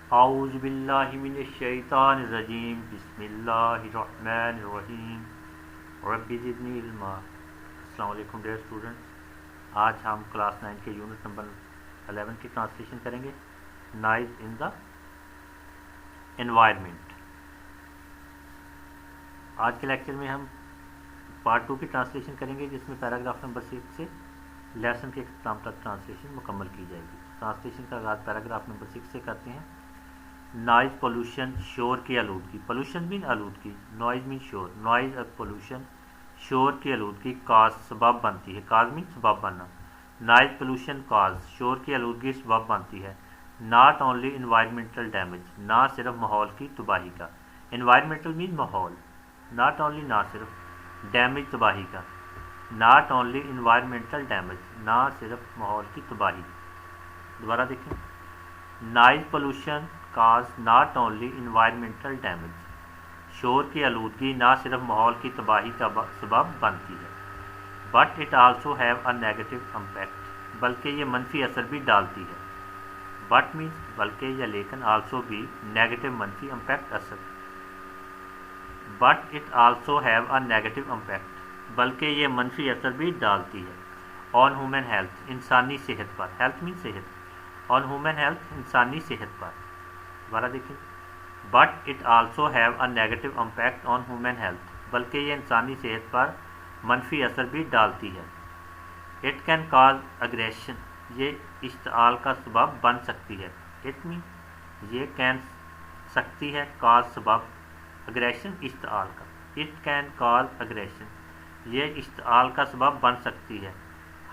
اعوذ باللہ من الشیطان الرجیم بسم اللہ الرحمن الرحیم رب زدنی علما۔ السلام علیکم ڈیئر اسٹوڈنٹس، آج ہم کلاس 9 کے یونٹ نمبر 11 کی ٹرانسلیشن کریں گے، نائز ان دا انوائرمنٹ۔ آج کے لیکچر میں ہم پارٹ 2 کی ٹرانسلیشن کریں گے، جس میں پیراگراف نمبر 6 سے لیسن کے اختتام تک ٹرانسلیشن مکمل کی جائے گی۔ ٹرانسلیشن کا آغاز پیراگراف نمبر 6 سے کرتے ہیں۔ نائز پولوشن، شور کی آلودگی۔ پولوشن مین آلودگی، نوائز مین شور۔ نوائز اور پولوشن، شور کی آلودگی کاز سبب بنتی ہے۔ کاز مین سبب بننا۔ نائز پولوشن کاز، شور کی آلودگی سبب بنتی ہے۔ ناٹ اونلی انوائرمنٹل ڈیمیج، نہ صرف ماحول کی تباہی کا۔ انوائرمنٹل مین ماحول، ناٹ اونلی نہ صرف، ڈیمیج تباہی کا۔ ناٹ اونلی انوائرمنٹل ڈیمیج، نہ صرف ماحول کی تباہی۔ دوبارہ دیکھیں، nice pollution cause not only environmental damage, شور کی آلودگی نہ صرف ماحول کی تباہی کا سبب بنتی ہے، but it also have a negative impact, بلکہ یہ منفی اثر بھی ڈالتی ہے۔ بٹ مینس بلکہ یا لیکن، آلسو بھی نیگیٹو منفی امپیکٹ اثر۔ But it also have a negative impact, بلکہ یہ منفی اثر بھی ڈالتی ہے۔ آن ہیومن ہیلتھ، انسانی صحت پر۔ ہیلتھ مین صحت، آن ہیومن ہیلتھ، انسانی صحت پر۔ دوبارہ دیکھیں، but it also have a negative impact on human health, بلکہ یہ انسانی صحت پر منفی اثر بھی ڈالتی ہے۔ اٹ کین کاز اگریشن، یہ اشتعال کا سبب بن سکتی ہے۔ اٹ مین یہ کین سکتی ہے، کاز سبب، اگریشن اشتعال کا۔ اٹ کین کاز اگریشن، یہ اشتعال کا سبب بن سکتی ہے۔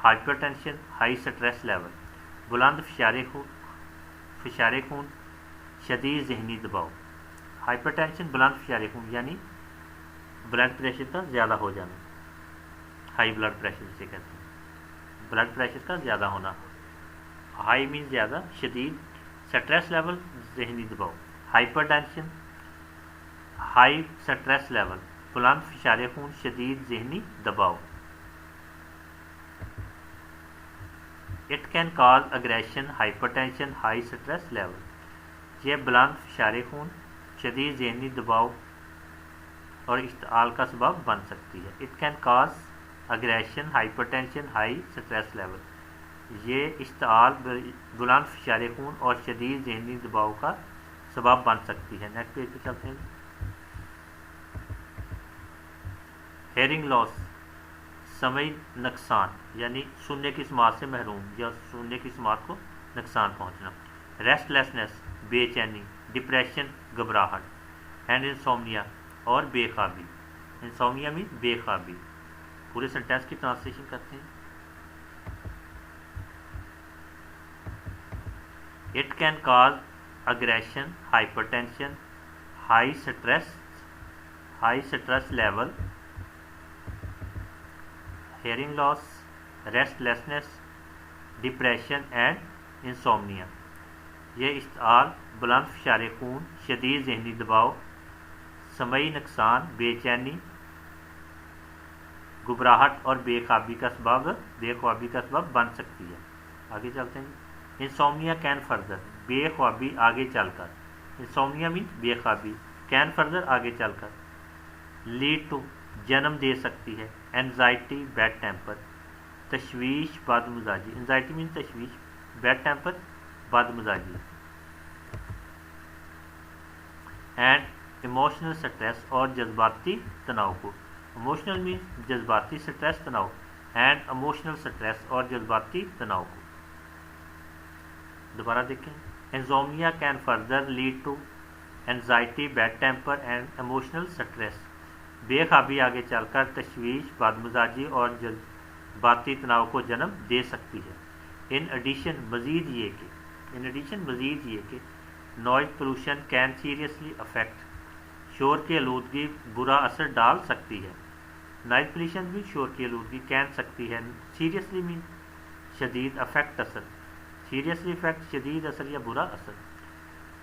Hyper tension, high stress level, بلند فشار خون، شدید ذہنی دباؤ۔ ہائپر ٹینشن، بلند فشار خون، یعنی بلڈ پریشر کا زیادہ ہو جانا، ہائی بلڈ پریشر جسے کہتے ہیں، بلڈ پریشر کا زیادہ ہونا۔ ہائی مین زیادہ، شدید، سٹریس لیول ذہنی دباؤ۔ Hyper tension, high stress level, بلند فشار خون، شدید ذہنی دباؤ۔ It can cause aggression, hypertension, high stress level, یہ بلند فشار خون، شدید ذہنی دباؤ اور اشتعال کا سبب بن سکتی ہے۔ It can cause aggression, hypertension, high stress level, یہ اشتعال، بلند فشار خون اور شدید ذہنی دباؤ کا سبب بن سکتی ہے۔ نیکسٹ پیج پہ چلتے ہیں۔ ہیئرنگ لاس، سمعی نقصان، یعنی سننے کی سماعت سے محروم یا سننے کی سماعت کو نقصان پہنچنا۔ ریسٹ لیسنس، بے چینی، ڈپریشن، گھبراہٹ، اینڈ انسومنیا، اور بے خوابی۔ انسومنیا میں بے خوابی۔ پورے سنٹینس کی ٹرانسلیشن کرتے ہیں۔ It can cause aggression, hypertension, high stress level, hearing loss, restlessness, depression and insomnia, یہ اشتعال، بلند فشار خون، شدید ذہنی دباؤ، سمعی نقصان، بے چینی، گھبراہٹ اور بے خوابی کا سبب بن سکتی ہے۔ آگے چلتے ہیں۔ انسومنیا کین فردر، بے خوابی آگے چل کر، انسومنیا مینس بے خوابی، کین فردر آگے چل کر، لیڈ ٹو جنم دے سکتی ہے، اینزائٹی، بیڈ ٹیمپر، تشویش، بد مزاجی۔ اینزائٹی مینس تشویش، بیڈ ٹیمپر بد مزاجی، اینڈ ایموشنل سٹریس اور جذباتی تناؤ کو۔ ایموشنل مینس جذباتی، سٹریس تناؤ، اینڈ ایموشنل سٹریس اور جذباتی تناؤ کو۔ دوبارہ دیکھیں، insomnia can further lead to anxiety, bad temper and emotional stress, بے خوابی آگے چل کر تشویش، بد مزاجی اور جذباتی تناؤ کو جنم دے سکتی ہے۔ ان ایڈیشن مزید یہ کہ noise pollution can seriously affect, شور کی آلودگی برا اثر ڈال سکتی ہے۔ نوائز پولوشن بھی شور کی آلودگی کین سکتی ہے، سیریسلی مین شدید، افیکٹ اثر، سیریسلی افیکٹ شدید اثر یا برا اثر۔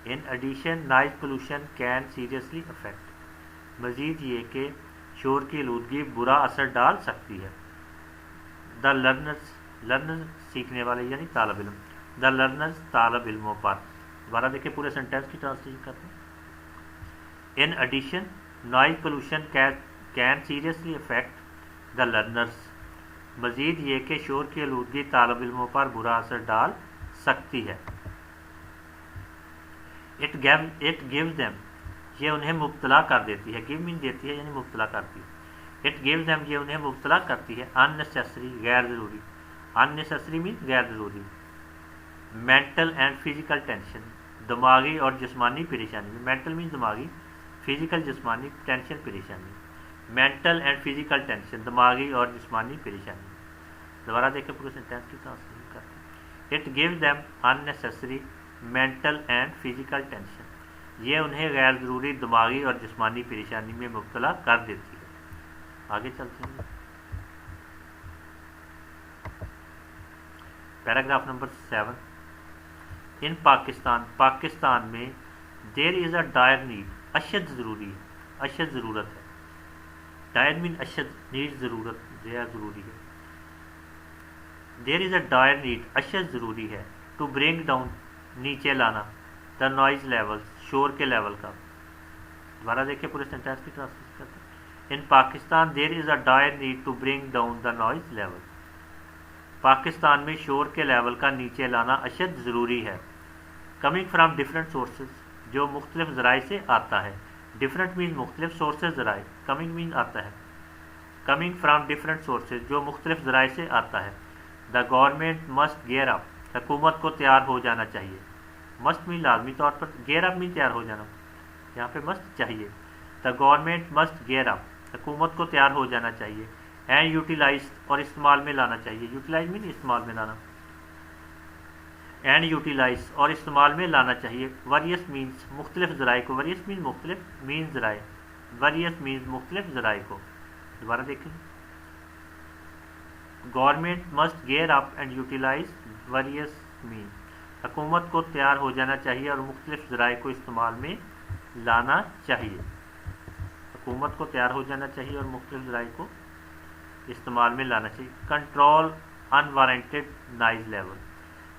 In addition noise pollution can seriously affect, مزید یہ کہ شور کی آلودگی برا اثر ڈال سکتی ہے۔ دا لرنرز سیکھنے والے یعنی طالب علم، دا لرنرز طالب علموں پر، दोबारा देखिए पूरे सेंटेंस की ट्रांसलेशन करते हैं। In addition noise pollution can seriously affect the learners. मज़ीद ये कि शोर की आलूदगी तालिब इल्मों पर बुरा असर डाल सकती है। इट गिव्स देम, ये उन्हें मुब्तला कर देती है। गिव मीन देती है यानी मुब्तला करती है। इट गिव्स देम, ये उन्हें मुब्तला करती है अननेसेसरी, गैर ज़रूरी। अननेसेसरी मीन गैर ज़रूरी। मेंटल एंड फिजिकल टेंशन, दिमागी और जिस्मानी परेशानी। मेंटल मीन दिमागी, फिजिकल जिस्मानी, टेंशन परेशानी। मेंटल एंड फिजिकल टेंशन, दिमागी और जिस्मानी परेशानी। दोबारा देखें पूरे सेंटेंस की ट्रांसलेशन करते हैं। It gives them unnecessary mental and physical tension, ये उन्हें गैर ज़रूरी दिमागी और जिस्मानी परेशानी में मुब्तला कर देती है। आगे चलते हैं। Paragraph number 7। In Pakistan, Pakistan में there is a dire need, अशद ज़रूरी है, अशद ज़रूरत है। डायर मीन अशद, नीड ज़रूरत, ज़्यादा ज़रूरी है। There is a dire need, अशद ज़रूरी है। टू ब्रिंग डाउन, नीचे लाना। द नॉइज़ लेवल, शोर के लेवल का। दोबारा देखिए पूरे सेंटेंस की ट्रांसलेशन करते हैं। In Pakistan there is a dire need to bring down the noise level. Pakistan में शोर के लेवल का नीचे लाना अशद ज़रूरी है। कमिंग फ्राम डिफरेंट सोर्सेज, जो मुख्तलिफ ज़राए से आता है। डिफरेंट मीन मुख्तलिफ, सोर्सेज ज़राए, कमिंग मीन आता है। कमिंग फ्राम डिफरेंट सोर्सेज, जो मुख्तलिफ ज़राए से आता है। The government must gear up, हुकूमत को तैयार हो जाना चाहिए। मस्ट मीन लाजमी तौर पर, गियर अप मीन तैयार हो जाना, यहाँ पे मस्ट चाहिए। The government must gear up, हुकूमत को तैयार हो जाना चाहिए। एंड यूटिलाइज, और इस्तेमाल में लाना चाहिए। यूटिलाइज मीन इस्तेमाल में लाना। एंड यूटिलाइज, और इस्तेमाल में लाना चाहिए। वरियस मीन्स मुख्तलिफ ज़राए को, वरियस मीन मुख्तलिफ, मीन ज़राए, वरियस मीन्स मुख्तलिफ ज़राए को। दोबारा देखें। Government must gear up and utilise various mean, हुकूमत को तैयार हो जाना चाहिए और मुख्तलिफ ज़राए को इस्तेमाल में लाना चाहिए। हुकूमत को तैयार हो जाना चाहिए और मुख्तलिफ ज़राए को इस्तेमाल में लाना चाहिए। कंट्रोल अनवारंटेड नॉइज़ लेवल,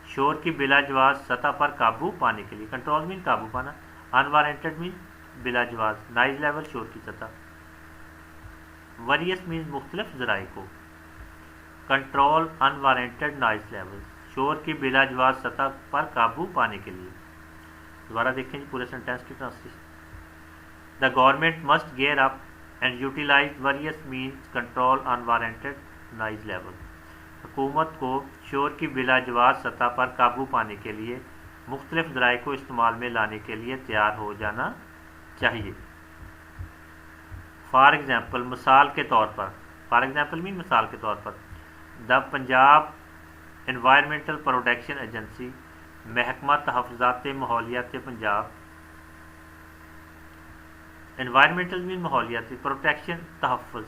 शोर की बिलाजवाज सतह पर काबू पाने के लिए। कंट्रोल मीन काबू पाना, अनवारंटेड मीन बिलाजवाज, नॉइज़ लेवल शोर की सतह। वरियस मीन मुख्तलिफ ज़राए को। कंट्रोल अनवारंटेड नॉइज़ लेवल, शोर की बिलाजवाज सतह पर काबू पाने के लिए। दोबारा देखें पूरे सेंटेंस की translation. The government must gear up and utilise various means control unwarranted noise level, हुकूमत को शोर की बिलाजवाज सतह पर काबू पाने के लिए मुख्तलिफ ज़राए को इस्तेमाल में लाने के लिए तैयार हो जाना चाहिए। फॉर एग्ज़ाम्पल, मिसाल के तौर पर। फॉर एग्ज़ाम्पल मीन मिसाल के तौर पर। The Punjab environmental protection agency, महकमा तहफ़्फ़ुज़ात माहौलियात पंजाब। एनवायरमेंटल मीन माहौलियाती, प्रोटेक्शन तहफ़्फ़ुज़,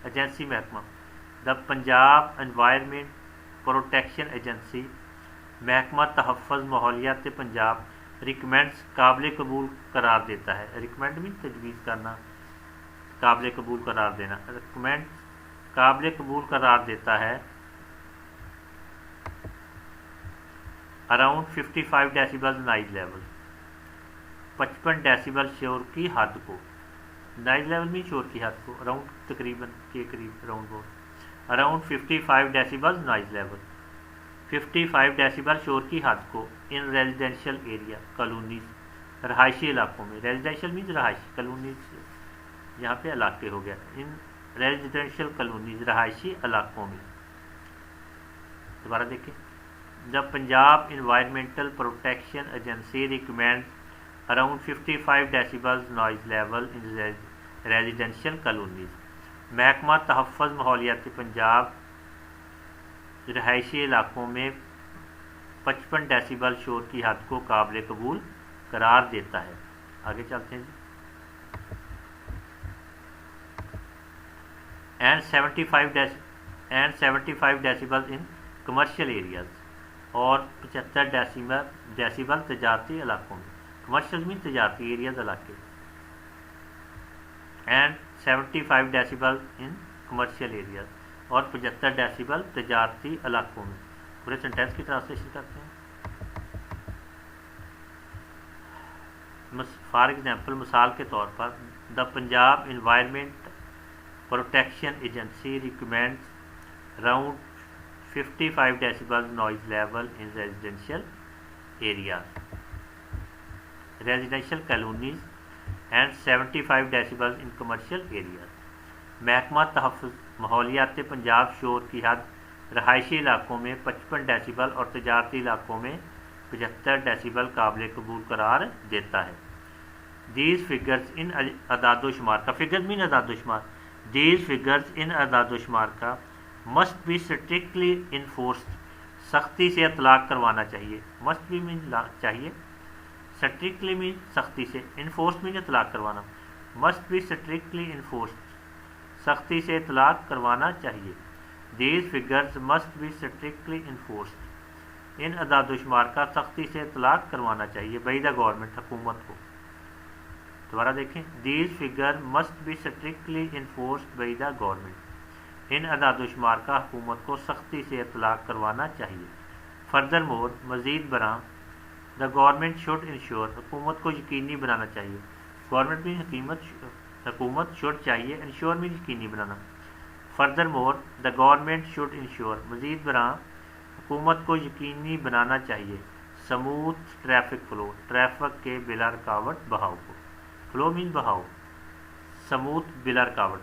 एजेंसी महकमा। The Punjab environment protection agency, महकमा तहफ़्फ़ुज़ माहौलियात पंजाब रिकमेंड्स, काबिल कबूल करार देता है। रिकमेंड मीन तजवीज़ करना, काबिल कबूल करार देना। रिकमेंड, काबिल कबूल करार देता है around 55 decibel noise level, 55 decibel शोर की हद को। नॉइज़ लेवल में शोर की हद को, अराउंड तकरीबन के करीब, अराउंड बहुत, around 55 decibel noise level, 55 decibel शोर की हद को। इन रेजिडेंशियल एरिया, कॉलोनीज, रहायशी इलाकों में। रेजिडेंशियल मीन्स रहायशी, कॉलोनीज यहाँ पे इलाके हो गया। इन रेजिडेंशियल कॉलोनीज, रहायशी इलाकों में। दोबारा देखें। The Punjab environmental protection agency recommend around 55 decibel noise level in residential colonies, महकमा तहफ़्फ़ुज़ माहौलियात पंजाब रहायशी इलाकों में 55 डेसिबल शोर की हद को काबिल कबूल करार देता है। आगे चलते हैं जी। And 75 decibel in commercial areas, और 75 डेसिबल तजारती इलाकों में। कमर्शियल मीन तजारती एरियाज, इलाके। And 75 decibel in commercial areas, और 75 डेसिबल तजारती इलाकों में। पूरे सेंटेंस की ट्रांसलेशन करते हैं। फॉर एग्जाम्पल मिसाल के तौर पर the Punjab environment protection agency recommends around 55 decibel noise level in residential areas, residential colonies and 75 decibel in commercial areas. महकमा तहफ़्फ़ुज़ माहौलियात पंजाब शोर की हद रहायशी इलाकों में 55 डेसिबल और तजारती इलाकों में 75 डेसिबल काबिल कबूल करार देता है। दीज फिगर्स इन अदादोशुमार का, फिगर्स मीन अदादोशुमार, दीज फिगर्स इन अदादोशुमार का मस्ट बी स्ट्रिक्टली इन्फोर्स्ड, सख्ती से इतलाक़ करवाना चाहिए। मस्ट बी मीन चाहिए, स्ट्रिक्टली मीन सख्ती से, इन्फोर्स मीन इतलाक़ करवाना। मस्ट बी स्ट्रिक्टली इन्फोर्स्ड, सख्ती से इतलाक़ करवाना चाहिए। These figures must be strictly enforced, इन अदादोशुमार का सख्ती से इतलाक़ करवाना चाहिए बाय द गवर्नमेंट, हुकूमत को। दोबारा देखें, these figure must be strictly enforced by the government, इन अदादोशुमार का हुकूमत को सख्ती से इतलाक़ करवाना चाहिए। फर्दर मोर, मज़ीद बरां, द गवर्नमेंट शुड इंश्योर, हुकूमत को यकीनी बनाना चाहिए। गवर्नमेंट में हुकूमत शुड चाहिए, इंश्योर में यकीनी बनाना। Furthermore the government should ensure, मज़ीद बरां हुकूमत को यकीनी बनाना चाहिए स्मूथ ट्रैफिक फ़्लो, ट्रैफिक के बिला रुकावट बहाव को। फ़्लो मीन बहाव, स्मूथ बिला रुकावट,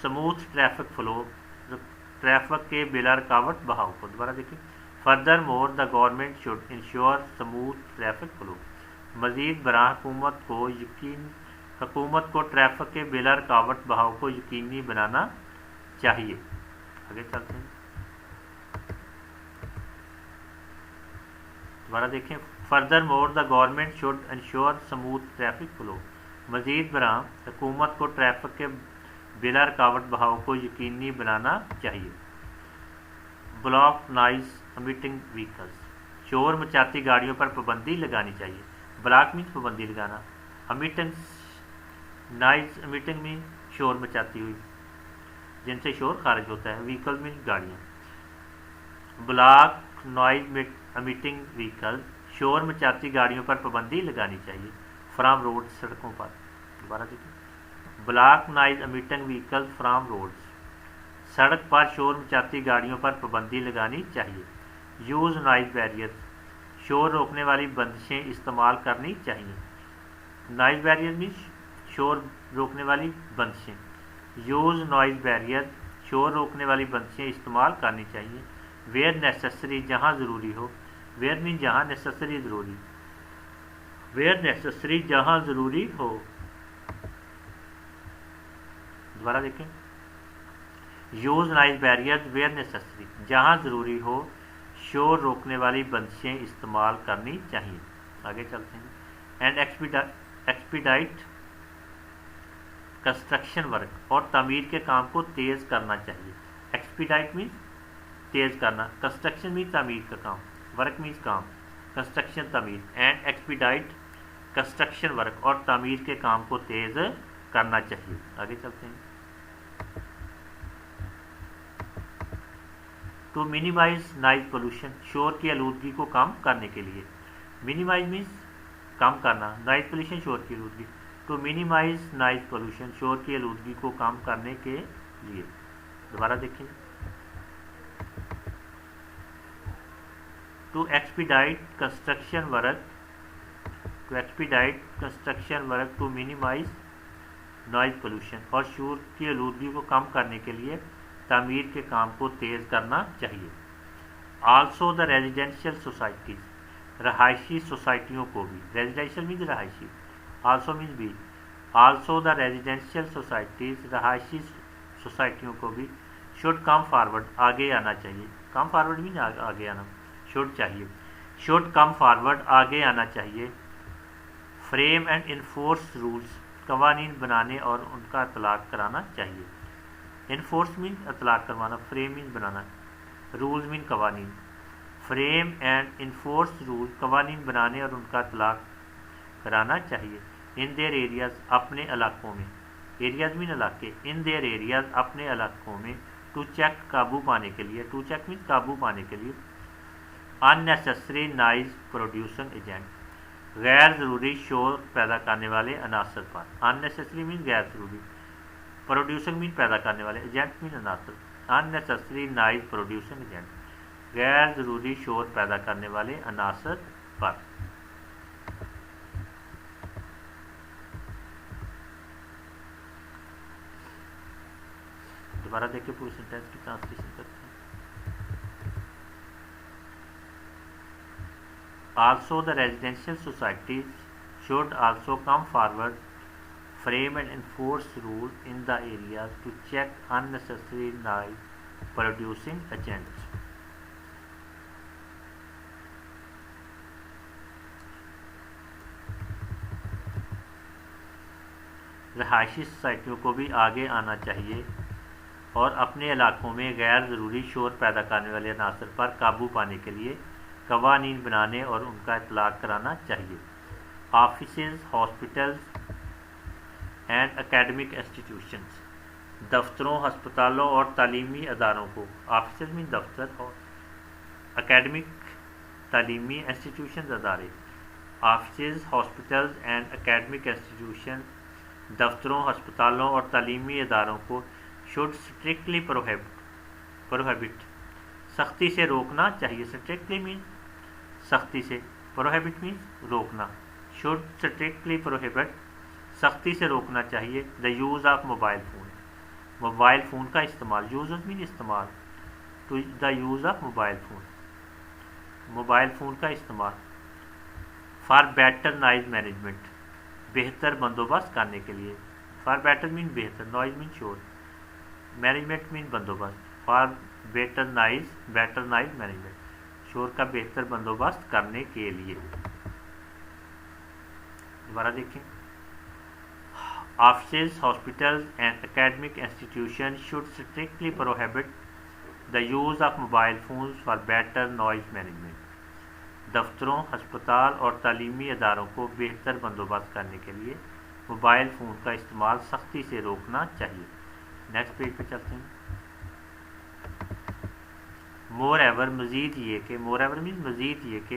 स्मूथ ट्रैफिक फ़्लो, ट्रैफिक के बिला रुकावट बहाव को। दोबारा देखिए, further more the government should ensure smooth traffic flow, मज़ीद बरां हुकूमत को ट्रैफिक के बिला रुकावट बहाव को यकीनी बनाना चाहिए। आगे चलते हैं, दोबारा देखें, further more the government should ensure smooth traffic flow, मज़ीद बरां हुकूमत को ट्रैफिक के बिला रुकावट बहाव को यकीनी बनाना चाहिए। ब्लॉक नॉइज एमिटिंग व्हीकल्स, शोर मचाती गाड़ियों पर पाबंदी लगानी चाहिए। ब्लॉक मीन्स पाबंदी लगाना, एमिटिंग नॉइज एमिटिंग मीन शोर मचाती हुई, जिनसे शोर खारिज होता है। व्हीकल मीन गाड़ियाँ। ब्लॉक नॉइज एमिटिंग व्हीकल, शोर मचाती गाड़ियों पर पाबंदी लगानी चाहिए। फ्राम रोड, सड़कों पर। दोबारा देखिए, block noise emitting vehicle from roads, सड़क पर शोर मचाती गाड़ियों पर पाबंदी लगानी चाहिए। यूज़ नॉइज बैरियर्स, शोर रोकने वाली बंदिशें इस्तेमाल करनी चाहिए। नॉइज बैरियर मीन्स शोर रोकने वाली बंदिशें। यूज़ नॉइज बैरियर, शोर रोकने वाली बंदिशें इस्तेमाल करनी चाहिए। वेयर नेसेसरी, जहाँ ज़रूरी हो। वेयर मीन जहाँ, नेसेसरी ज़रूरी। वेयर नेसेसरी, जहाँ ज़रूरी हो। दोबारा देखें, use noise barriers where necessary, जहाँ ज़रूरी हो शोर रोकने वाली बंदिशें इस्तेमाल करनी चाहिए। आगे चलते हैं, एंड एक्सपीडाइट कंस्ट्रक्शन वर्क, और तामीर के काम को तेज़ करना चाहिए। एक्सपीडाइट मीन्स तेज़ करना, कंस्ट्रक्शन मीन्स तामीर का काम, वर्क मीन्स काम, कंस्ट्रक्शन तामीर। एंड एक्सपीडाइट कंस्ट्रक्शन वर्क, और तामीर के काम को तेज़ करना चाहिए। आगे चलते हैं, टू मिनिमाइज नॉइज पोल्यूशन, शोर की आलूदगी को कम करने के लिए। मिनिमाइज मीन्स कम करना, नॉइज पोल्यूशन शोर की आलूदगी। टू मिनिमाइज नॉइज पोल्यूशन, शोर की आलूदगी को कम करने के लिए। दोबारा देखें, to expedite construction work, to expedite construction work to minimise noise pollution, और शोर की आलूदगी को कम करने के लिए तामीर के काम को तेज़ करना चाहिए। आल्सो द रेजिडेंशियल सोसाइटीज़, रहायशी सोसाइटियों को भी। रेजिडेंशियल मीन्स रहायशी, आल्सो मीन्स भी। आल्सो द रेजिडेंशियल सोसाइटीज़, रहायशी सोसाइटियों को भी शुड कम फॉरवर्ड, आगे आना चाहिए। कम फॉरवर्ड मीन आगे आना, शुड चाहिए। शुड कम फॉरवर्ड, आगे आना चाहिए। फ्रेम एंड इन्फोर्स रूल्स, कवानीन बनाने और उनका इतलाक़ कराना चाहिए। इन्फोर्स मीन इतलाक़ करवाना, फ्रेम मीन बनाना, रूल्स मीन कवानीन। फ्रेम एंड इन्फोर्स रूल, कवानीन बनाने और उनका इतलाक़ कराना चाहिए। इन देयर एरियाज़, अपने इलाकों में। एरियाज़ मीन इलाके। इन देयर एरियाज़, अपने इलाकों में। टू चेक, काबू पाने के लिए। टू चेक मीन काबू पाने के लिए। अननेसेसरी नॉइज़ प्रोड्यूसिंग एजेंट, गैर ज़रूरी शोर पैदा करने वाले अनासर पर। अननेसेसरी मीन गैर ज़रूरी, प्रोड्यूसर मीन पैदा करने वाले, एजेंट मीन अनासर। अननेसेसरी नॉइज प्रोड्यूसिंग एजेंट, गैर ज़रूरी शोर पैदा करने वाले अनासर पर। दोबारा देखिए पूरे सेंटेंस की ट्रांसलेशन करते हैं। Also the residential societies should also come forward, frame and enforce rules in the areas to check unnecessary noise producing agents. रहायशी सोसाइटियों को भी आगे आना चाहिए और अपने इलाकों में गैर ज़रूरी शोर पैदा करने वाले अनासर पर काबू पाने के लिए कवानीन बनाने और उनका इतलाक़ कराना चाहिए। Offices, hospitals and academic institutions, दफ्तरों, हस्पतालों और तालीमी अदारों को, ऑफिसेज मीन दफ्तर और एकेडमिक तालीमी इंस्टीट्यूशन अदारे, offices, hospitals and academic institution, दफ्तरों, हस्पतालों और तालीमी अदारों को शुड स्ट्रिक्टली प्रोहिबिट, सख्ती से रोकना चाहिए। स्ट्रिक्टली मीन सख्ती से, प्रोहिबिट मीन रोकना। शुड स्ट्रिक्टली प्रोहिबिट, सख्ती से रोकना चाहिए। The use of mobile phone, mobile phone का इस्तेमाल, यूज़ मीन इस्तेमाल, to the use of mobile phone, mobile phone का इस्तेमाल। फॉर बेटर नॉइज़ मैनेजमेंट, बेहतर बंदोबस्त करने के लिए। फॉर बेटर मीन बेहतर, नॉइज़ मीन शोर, मैनेजमेंट मीन बंदोबस्त। फॉर बेटर नॉइज़ मैनेजमेंट, शोर का बेहतर बंदोबस्त करने के लिए। दोबारा देखें। Offices, hospitals and academic institution should strictly prohibit the use of mobile phones for better noise management. दफ्तरों, अस्पताल और तालीमी अदारों को बेहतर बंदोबस्त करने के लिए मोबाइल फ़ोन का इस्तेमाल सख्ती से रोकना चाहिए। नेक्स्ट पेज पे चलते हैं। मोर एवर, मज़ीद ये कि, मोर एवर मीन मज़ीद ये कि,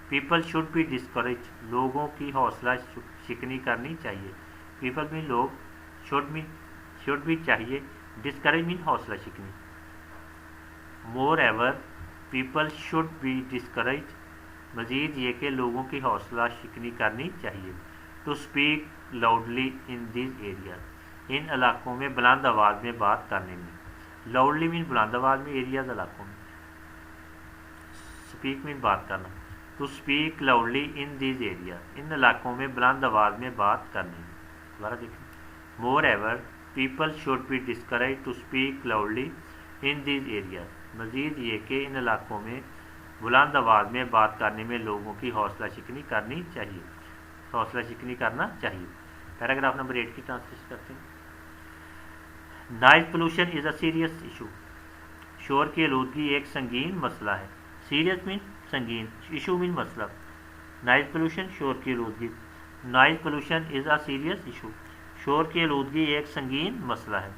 पीपल शुड बी डिस्करेज, लोगों की हौसला शिकनी करनी चाहिए। पीपल मीन लोग, शुड भी चाहिए, डिस्करेज मीन हौसला शिकनी। Moreover people should be discourage, मज़ीद ये कि लोगों की हौसला शिकनी करनी चाहिए। To speak loudly in this area, इन इलाकों में बुलंद आवाज़ में बात करने में। लाउडली मीन बुलंद आवाज़ में, एरियाज इलाकों में। स्पीक मीन बात करना। To speak loudly in this area, इन इलाकों में बुलंद आवाज़ में बात करने में। दोबारा देखें। Moreover people should be discourage to speak loudly in this area, मज़ीद ये कि इन इलाकों में बुलंद आवाज़ में बात करने में लोगों की हौसला शिकनी करनी चाहिए, हौसला शिकनी करना चाहिए। पैराग्राफ नंबर 8 की ट्रांसलेशन करते हैं। Noise pollution is a serious issue, शोर की आलूदगी एक संगीन मसला है। सीरियस मीन संगीन, इशू मीन मसला। नॉइज़ पोल्यूशन, शोर की आलूदगी। Noise pollution is a serious issue, शोर की आलूदगी एक संगीन मसला है।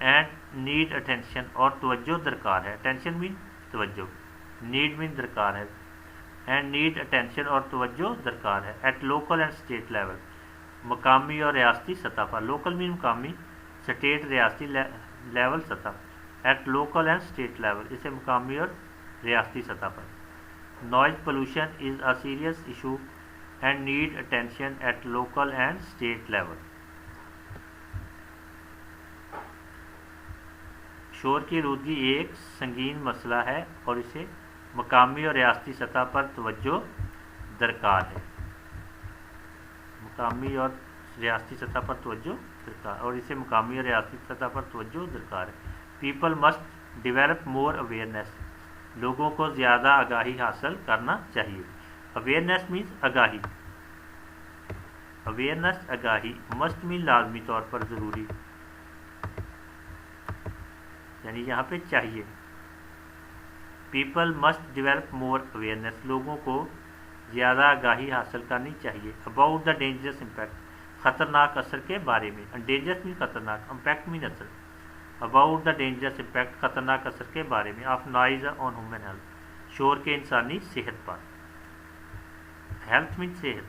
एंड नीड अटेंशन, और तवज्जो दरकार है। अटेंशन मीन तवज्जो, नीड मीन दरकार है। एंड नीड अटेंशन, और तवज्जो दरकार है। At local and state level, मकामी और रियासती सतह पर। लोकल मीन मकामी, स्टेट रियासती लेवल सतह। At local and state level, इसे मकामी और रियासती सतह पर। Noise pollution is a serious issue and need attention at local and state level. शोर की आलूदगी एक संगीन मसला है और इसे मकामी और रियासती सतह पर तवज्जो दरकार है। मकामी और रियासती सतह पर तवज्जो दरकार, और इसे मकामी और रियासती सतह पर तवज्जो दरकार है। People must develop more awareness, लोगों को ज़्यादा आगाही हासिल करना चाहिए। अवेयरनेस मीन्स आगाही, अवेयरनेस आगाही। मस्ट मीन लाजमी तौर पर, ज़रूरी, यानी यहाँ पे चाहिए। People must develop more awareness, लोगों को ज़्यादा आगाही हासिल करनी चाहिए। अबाउट द डेंजरस इम्पैक्ट, ख़तरनाक असर के बारे में। डेंजरस मीन ख़तरनाक, इम्पैक्ट मीन असर। अबाउट द डेंजरस इम्पैक्ट, ख़तरनाक असर के बारे में। Of noise on human health, शोर के इंसानी सेहत पर। हेल्थ मीन सेहत।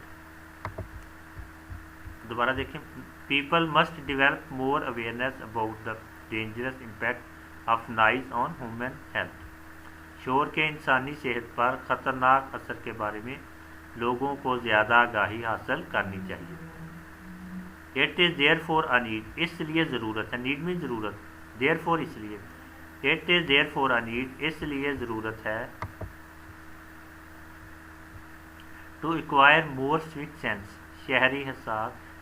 दोबारा देखें, people must develop more awareness about the dangerous impact of noise on human health. शोर के इंसानी सेहत पर ख़तरनाक असर के बारे में लोगों को ज़्यादा आगाही हासिल करनी चाहिए। It is there for a need, इसलिए ज़रूरत है, नीड में ज़रूरत, देयर फॉर इसलिए, it is there for a need इसलिए ज़रूरत है, to acquire more civic sense शहरी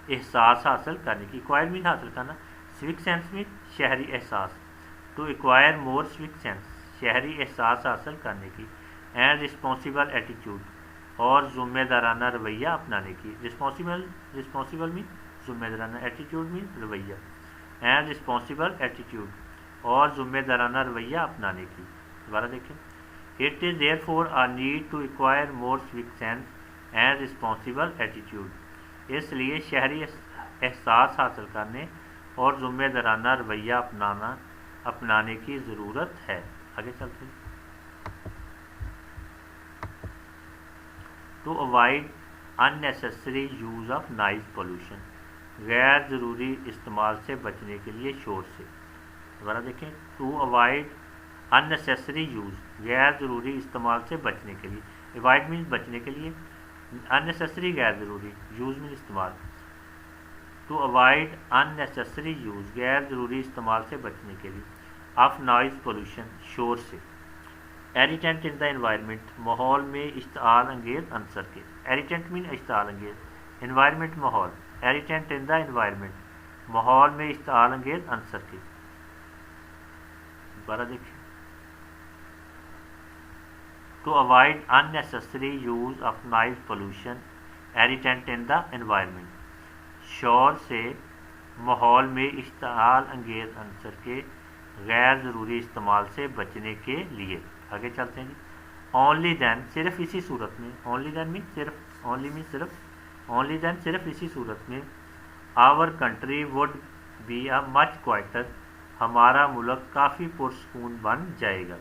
एहसास हासिल करने की, एक्वायर मीन हासिल करना, स्विक सेंस में शहरी एहसास, to acquire more civic sense शहरी एहसास हासिल करने की, एंड रिस्पॉन्सिबल एटीट्यूड और ज़िम्मेदाराना रवैया अपनाने की। रिस्पॉन्सिबल मीन ज़िम्मेदाराना, एटीट्यूड मीन रवैया, एंड रिस्पॉन्सिबल एटीट्यूड और ज़िम्मेदाराना रवैया अपनाने की। दोबारा देखें, it is there for a need to acquire more civic sense and responsible attitude, इसलिए शहरी एहसास हासिल करने और ज़िम्मेदाराना रवैया अपनाने की ज़रूरत है। आगे चलते हैं। To avoid unnecessary use of noise pollution, गैर ज़रूरी इस्तेमाल से बचने के लिए शोर से। दोबारा देखें, टू अवॉइड अननेसेसरी यूज़, गैर ज़रूरी इस्तेमाल से बचने के लिए, अवॉइड मीन्स बचने के लिए, अननेसेसरी गैर ज़रूरी, यूज़ मीन इस्तेमाल, टू अवॉइड अननेसेसरी यूज़ गैर ज़रूरी इस्तेमाल से बचने के लिए, ऑफ नॉइज़ पोल्यूशन शोर से। एरिटेंट इन द एनवायरनमेंट, माहौल में इश्ताल अंगेज अंसर के, एरिटेंट मीन इश्ताल अंगेज, एनवायरनमेंट माहौल, एरिटेंट इन द एनवायरनमेंट माहौल में इश्ताल अंगेज अंसर के। दोबारा देखिए, to avoid unnecessary use of noise pollution irritant in the environment, शोर से माहौल में इश्ताल अंगेज अंसर के गैर ज़रूरी इस्तेमाल से बचने के लिए। आगे चलते हैं जी। ओनली दैन, सिर्फ इसी सूरत में, ओनली दैन मीन सिर्फ, ओनली मीन सिर्फ, ओनली दैन सिर्फ इसी सूरत में, our country would be a much quieter, हमारा मुल्क काफ़ी पुरसकून बन जाएगा।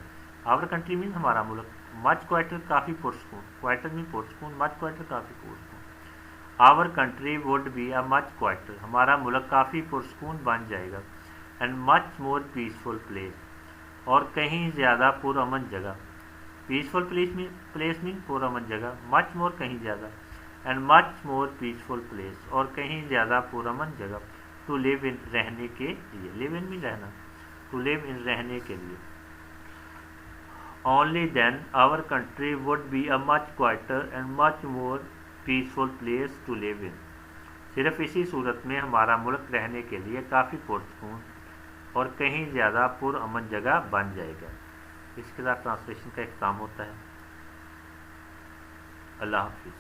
आवर कंट्री मीन हमारा मुल्क, मच क्वाइटर काफ़ी पुरसकून, क्वाइटर मीन पुरसकून, मच क्वाइटर काफ़ी पुरसकून। Our country would be a much quieter, हमारा मुल्क काफ़ी पुरसकून बन जाएगा, and much more peaceful place, और कहीं ज़्यादा पुरअमन जगह, पीसफुल प्लेस मीन पुरअमन जगह, मच मोर कहीं ज़्यादा, and much more peaceful place और कहीं ज़्यादा पुरअमन जगह, टू लिव इन रहने के लिए, लिव इन मीन रहना, टू लिव इन रहने के लिए। Only then our country would be a much quieter and much more peaceful place to live in, सिर्फ इसी सूरत में हमारा मुल्क रहने के लिए काफ़ी पुरसकून और कहीं ज़्यादा पुरअमन जगह बन जाएगा। इसके साथ ट्रांसलेशन का इख्तिताम होता है। अल्लाह हाफिज़।